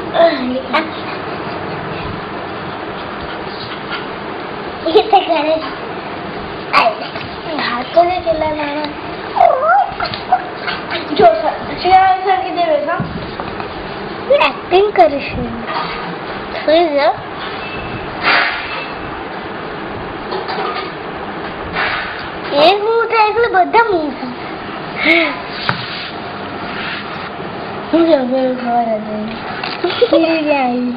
ये तो करे हाथों में चला मारा जो सर की देवेगा एक्टिंग करे फिर एक मूव था એટલે બધા મૂવ था હું જબર ખબર હતી આવી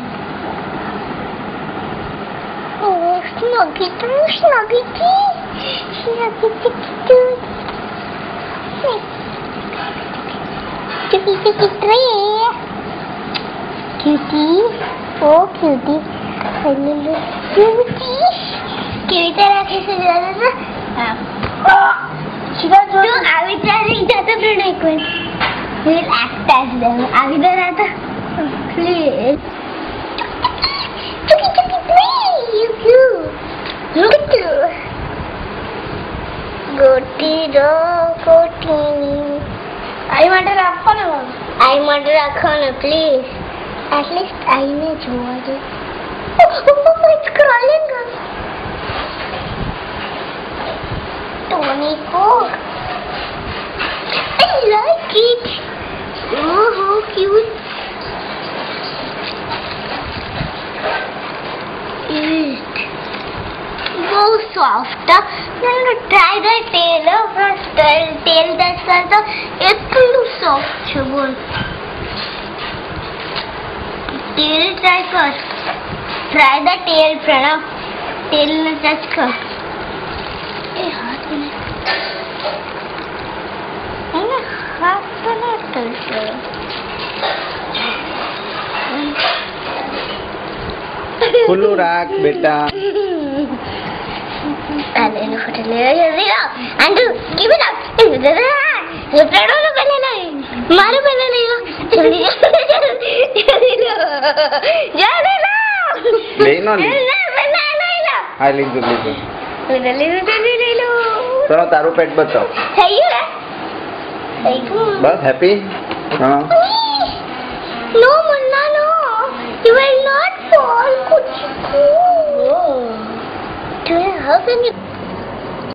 ઓ સ્નોગી તું સ્નોગી કી cutie oh cutie hello cutie કેવી રીતે રાખે છે જરા હા શિવા જો આવી ત્યારે જતો પ્રણ એક વાર we'll act as them આવી જરા તો please chuki chuki please you look at you ગોટી રો ગોટી આઈ માટે રાખવાનો આઈ માટે રાખવાનો પ્લીઝ એટલીસ્ટ આઈને જોવા દે it's crawling Tony Cook I like it oh how cute so soft then try the tail first tail that's also એટલું soft છે બોલ tail try first try the tail pranav tail ને touch કર એ હાથ ને એને હાથ તો ન touch ખુલ્લું રાખ બેટા અને એનો ફોટો લે and give it up ये प्रणव ने पहले नहीं मारे पहले नहीं जल्दी जल्दी लो जल्दी लो ले नो ले नहीं लो હા લીધું ले लो ચલો તારું પેટ બતાવ થઈ ગયું થઈ ગયું બસ હેપી હા નો મન્ના નો you will not fall kuchiku how can you